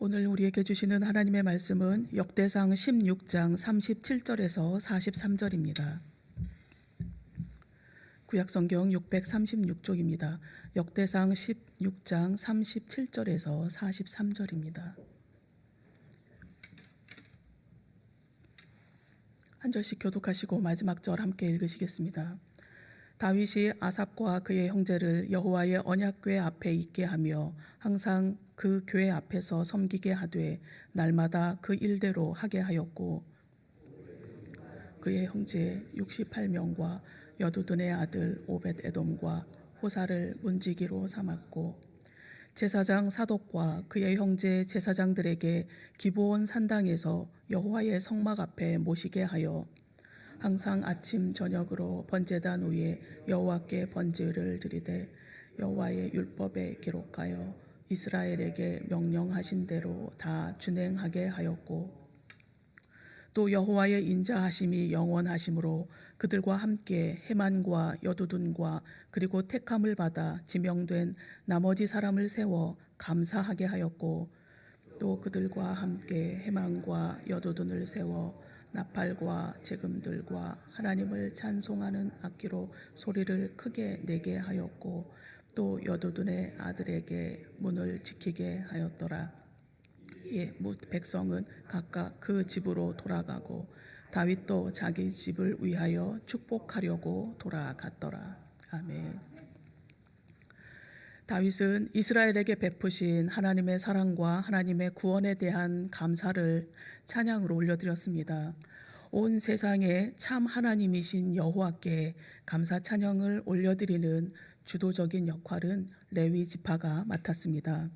오늘 우리에게 주시는 하나님의 말씀은 역대상 16장 37절에서 43절입니다. 구약성경 636쪽입니다. 역대상 16장 37절에서 43절입니다. 한 절씩 교독하시고 마지막 절 함께 읽으시겠습니다. 다윗이 아삽과 그의 형제를 여호와의 언약궤 앞에 있게 하며 항상 그 궤 앞에서 섬기게 하되 날마다 그 일대로 하게 하였고, 그의 형제 68명과 여두둔의 아들 오벳에돔과 호사를 문지기로 삼았고, 제사장 사독과 그의 형제 제사장들에게 기브온 산당에서 여호와의 성막 앞에 모시게 하여 항상 아침 저녁으로 번제단 위에 여호와께 번제를 드리되 여호와의 율법에 기록하여 이스라엘에게 명령하신 대로 다 준행하게 하였고, 또 여호와의 인자하심이 영원하심으로 그들과 함께 헤만과 여두둔과 그리고 택함을 받아 지명된 나머지 사람을 세워 감사하게 하였고, 또 그들과 함께 헤만과 여두둔을 세워 나팔과 재금들과 하나님을 찬송하는 악기로 소리를 크게 내게 하였고, 또 여두둔의 아들에게 문을 지키게 하였더라. 이에 백성은 각각 그 집으로 돌아가고 다윗도 자기 집을 위하여 축복하려고 돌아갔더라. 아멘. 다윗은 이스라엘에게 베푸신 하나님의 사랑과 하나님의 구원에 대한 감사를 찬양으로 올려드렸습니다. 온 세상에 참 하나님이신 여호와께 감사 찬양을 올려드리는 주도적인 역할은 레위 지파가 맡았습니다.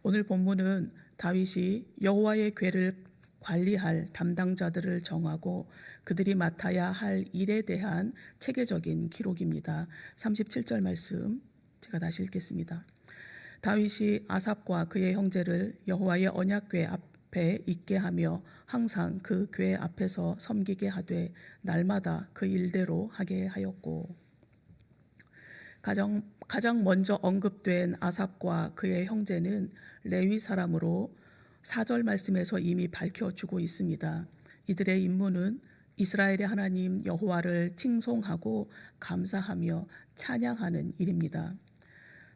오늘 본문은 다윗이 여호와의 궤를 관리할 담당자들을 정하고 그들이 맡아야 할 일에 대한 체계적인 기록입니다. 37절 말씀 제가 다시 읽겠습니다. 다윗이 아삽과 그의 형제를 여호와의 언약궤 앞에 있게 하며 항상 그 궤 앞에서 섬기게 하되 날마다 그 일대로 하게 하였고, 가장 먼저 언급된 아삽과 그의 형제는 레위 사람으로 4절 말씀에서 이미 밝혀주고 있습니다. 이들의 임무는 이스라엘의 하나님 여호와를 칭송하고 감사하며 찬양하는 일입니다.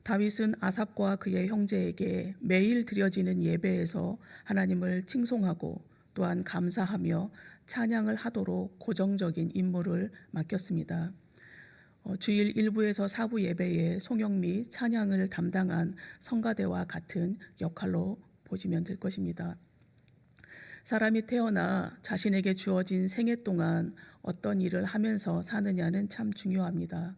다윗은 아삽과 그의 형제에게 매일 드려지는 예배에서 하나님을 칭송하고 또한 감사하며 찬양을 하도록 고정적인 임무를 맡겼습니다. 주일 1부에서 4부 예배에 송영 및 찬양을 담당한 성가대와 같은 역할로 보시면 될 것입니다. 사람이 태어나 자신에게 주어진 생애 동안 어떤 일을 하면서 사느냐는 참 중요합니다.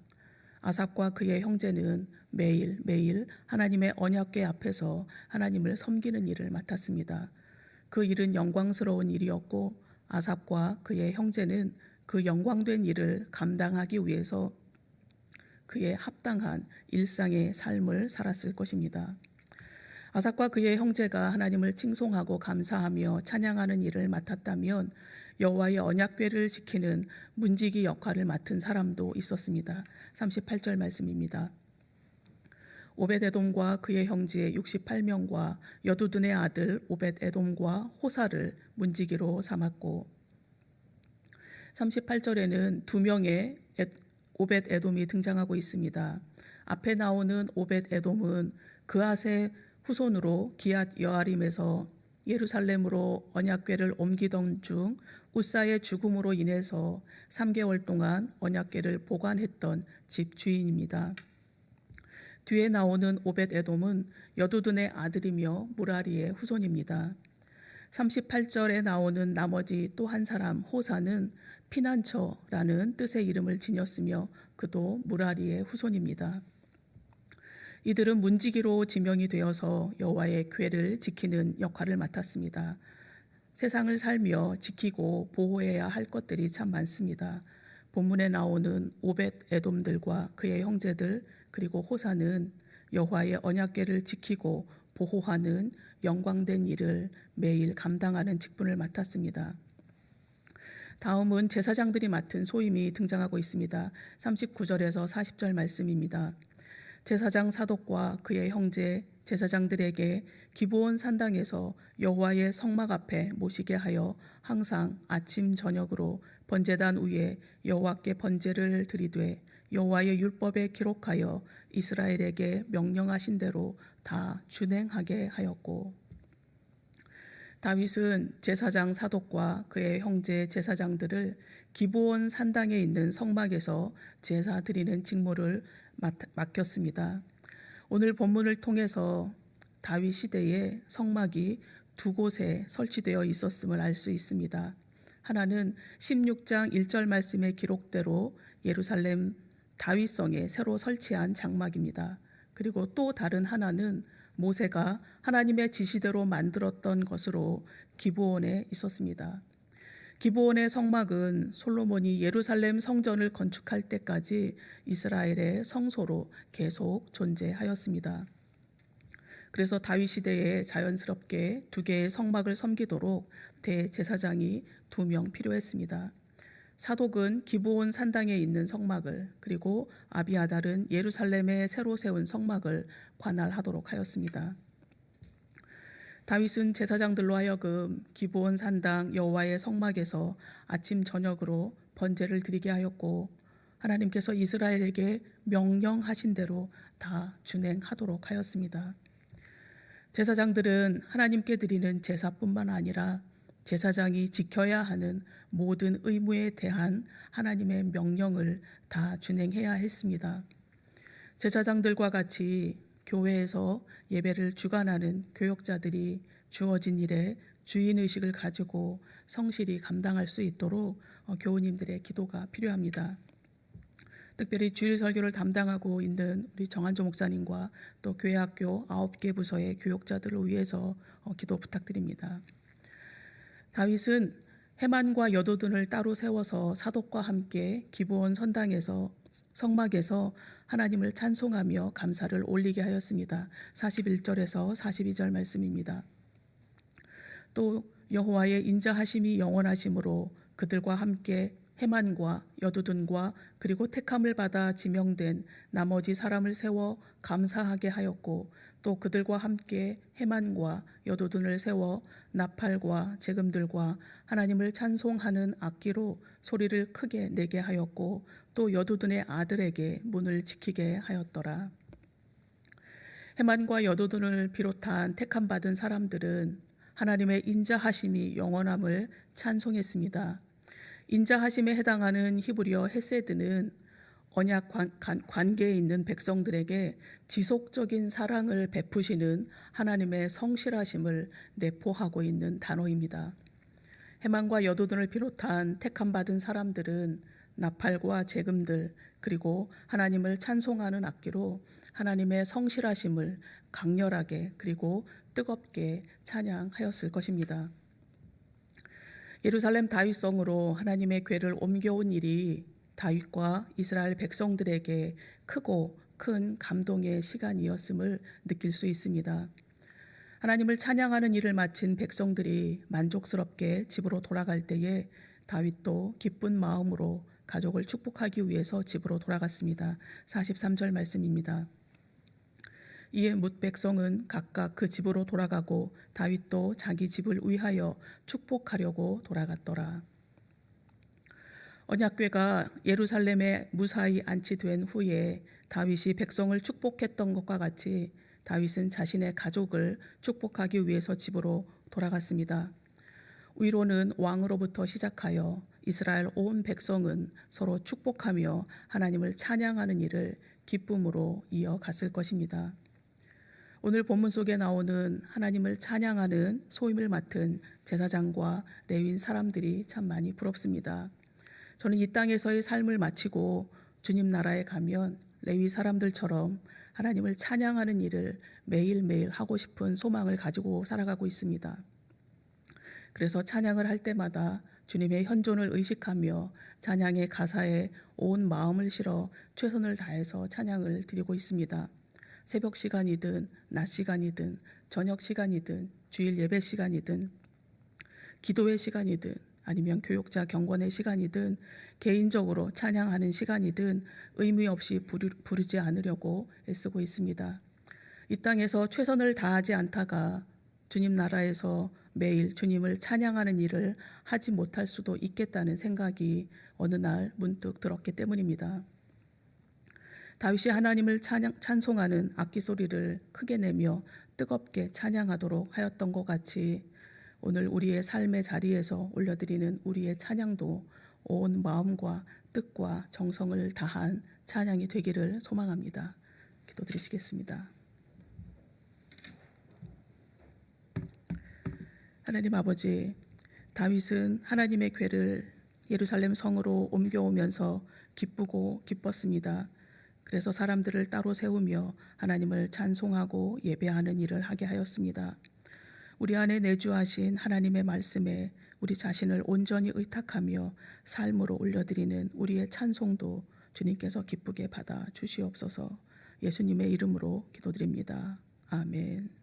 아삽과 그의 형제는 매일 하나님의 언약궤 앞에서 하나님을 섬기는 일을 맡았습니다. 그 일은 영광스러운 일이었고, 아삽과 그의 형제는 그 영광된 일을 감당하기 위해서 그의 합당한 일상의 삶을 살았을 것입니다. 아삽과 그의 형제가 하나님을 칭송하고 감사하며 찬양하는 일을 맡았다면 여호와의 언약궤를 지키는 문지기 역할을 맡은 사람도 있었습니다. 38절 말씀입니다. 오벳에돔과 그의 형제 68명과 여두둔의 아들 오벳에돔과 호사를 문지기로 삼았고, 38절에는 2명의 오벳에돔이 등장하고 있습니다. 앞에 나오는 오벳에돔은 그앗의 후손으로 기앗 여아림에서 예루살렘으로 언약궤를 옮기던 중 우사의 죽음으로 인해서 3개월 동안 언약궤를 보관했던 집 주인입니다. 뒤에 나오는 오벳에돔은 여두둔의 아들이며 무라리의 후손입니다. 38절에 나오는 나머지 또 한 사람 호사는 피난처라는 뜻의 이름을 지녔으며 그도 무라리의 후손입니다. 이들은 문지기로 지명이 되어서 여호와의 궤를 지키는 역할을 맡았습니다. 세상을 살며 지키고 보호해야 할 것들이 참 많습니다. 본문에 나오는 오벳에돔들과 그의 형제들 그리고 호사는 여호와의 언약궤를 지키고 보호하는 영광된 일을 매일 감당하는 직분을 맡았습니다. 다음은 제사장들이 맡은 소임이 등장하고 있습니다. 39절에서 40절 말씀입니다. 제사장 사독과 그의 형제 제사장들에게 기브온 산당에서 여호와의 성막 앞에 모시게 하여 항상 아침 저녁으로 번제단 위에 여호와께 번제를 드리되 여호와의 율법에 기록하여 이스라엘에게 명령하신 대로 다 준행하게 하였고, 다윗은 제사장 사독과 그의 형제 제사장들을 기브온 산당에 있는 성막에서 제사 드리는 직무를 맡겼습니다. 오늘 본문을 통해서 다윗 시대에 성막이 두 곳에 설치되어 있었음을 알 수 있습니다. 하나는 16장 1절 말씀의 기록대로 예루살렘 다윗성에 새로 설치한 장막입니다. 그리고 또 다른 하나는 모세가 하나님의 지시대로 만들었던 것으로 기브온에 있었습니다. 기브온의 성막은 솔로몬이 예루살렘 성전을 건축할 때까지 이스라엘의 성소로 계속 존재하였습니다. 그래서 다윗 시대에 자연스럽게 두 개의 성막을 섬기도록 대제사장이 2명 필요했습니다. 사독은 기브온 산당에 있는 성막을, 그리고 아비아달은 예루살렘에 새로 세운 성막을 관할하도록 하였습니다. 다윗은 제사장들로 하여금 기브온 산당 여호와의 성막에서 아침 저녁으로 번제를 드리게 하였고, 하나님께서 이스라엘에게 명령하신 대로 다 준행하도록 하였습니다. 제사장들은 하나님께 드리는 제사뿐만 아니라 제사장이 지켜야 하는 모든 의무에 대한 하나님의 명령을 다 준행해야 했습니다. 제사장들과 같이 교회에서 예배를 주관하는 교역자들이 주어진 일에 주인의식을 가지고 성실히 감당할 수 있도록 교우님들의 기도가 필요합니다. 특별히 주일 설교를 담당하고 있는 우리 정한조 목사님과 또 교회학교 9개 부서의 교역자들을 위해서 기도 부탁드립니다. 다윗은 헤만과 여도둔을 따로 세워서 사독과 함께 기브온 선당에서 성막에서 하나님을 찬송하며 감사를 올리게 하였습니다. 41절에서 42절 말씀입니다. 또 여호와의 인자하심이 영원하심으로 그들과 함께 헤만과 여두둔과 그리고 택함을 받아 지명된 나머지 사람을 세워 감사하게 하였고, 또 그들과 함께 헤만과 여두둔을 세워 나팔과 재금들과 하나님을 찬송하는 악기로 소리를 크게 내게 하였고, 또 여두둔의 아들에게 문을 지키게 하였더라. 헤만과 여두둔을 비롯한 택함 받은 사람들은 하나님의 인자하심이 영원함을 찬송했습니다. 인자하심에 해당하는 히브리어 헤세드는 언약 관계에 있는 백성들에게 지속적인 사랑을 베푸시는 하나님의 성실하심을 내포하고 있는 단어입니다. 헤만과 여도둔을 비롯한 택함 받은 사람들은 나팔과 재금들 그리고 하나님을 찬송하는 악기로 하나님의 성실하심을 강렬하게 그리고 뜨겁게 찬양하였을 것입니다. 예루살렘 다윗성으로 하나님의 궤를 옮겨온 일이 다윗과 이스라엘 백성들에게 크고 큰 감동의 시간이었음을 느낄 수 있습니다. 하나님을 찬양하는 일을 마친 백성들이 만족스럽게 집으로 돌아갈 때에 다윗도 기쁜 마음으로 가족을 축복하기 위해서 집으로 돌아갔습니다. 43절 말씀입니다. 이에 뭇 백성은 각각 그 집으로 돌아가고 다윗도 자기 집을 위하여 축복하려고 돌아갔더라. 언약궤가 예루살렘에 무사히 안치된 후에 다윗이 백성을 축복했던 것과 같이 다윗은 자신의 가족을 축복하기 위해서 집으로 돌아갔습니다. 위로는 왕으로부터 시작하여 이스라엘 온 백성은 서로 축복하며 하나님을 찬양하는 일을 기쁨으로 이어갔을 것입니다. 오늘 본문 속에 나오는 하나님을 찬양하는 소임을 맡은 제사장과 레위인 사람들이 참 많이 부럽습니다. 저는 이 땅에서의 삶을 마치고 주님 나라에 가면 레위 사람들처럼 하나님을 찬양하는 일을 매일매일 하고 싶은 소망을 가지고 살아가고 있습니다. 그래서 찬양을 할 때마다 주님의 현존을 의식하며 찬양의 가사에 온 마음을 실어 최선을 다해서 찬양을 드리고 있습니다. 새벽 시간이든 낮 시간이든 저녁 시간이든 주일 예배 시간이든 기도의 시간이든 아니면 교육자 경건의 시간이든 개인적으로 찬양하는 시간이든 의미 없이 부르지 않으려고 애쓰고 있습니다. 이 땅에서 최선을 다하지 않다가 주님 나라에서 매일 주님을 찬양하는 일을 하지 못할 수도 있겠다는 생각이 어느 날 문득 들었기 때문입니다. 다윗이 하나님을 찬송하는 악기 소리를 크게 내며 뜨겁게 찬양하도록 하였던 것 같이 오늘 우리의 삶의 자리에서 올려드리는 우리의 찬양도 온 마음과 뜻과 정성을 다한 찬양이 되기를 소망합니다. 기도드리시겠습니다. 하나님 아버지, 다윗은 하나님의 궤를 예루살렘 성으로 옮겨오면서 기쁘고 기뻤습니다. 그래서 사람들을 따로 세우며 하나님을 찬송하고 예배하는 일을 하게 하였습니다. 우리 안에 내주하신 하나님의 말씀에 우리 자신을 온전히 의탁하며 삶으로 올려드리는 우리의 찬송도 주님께서 기쁘게 받아 주시옵소서. 예수님의 이름으로 기도드립니다. 아멘.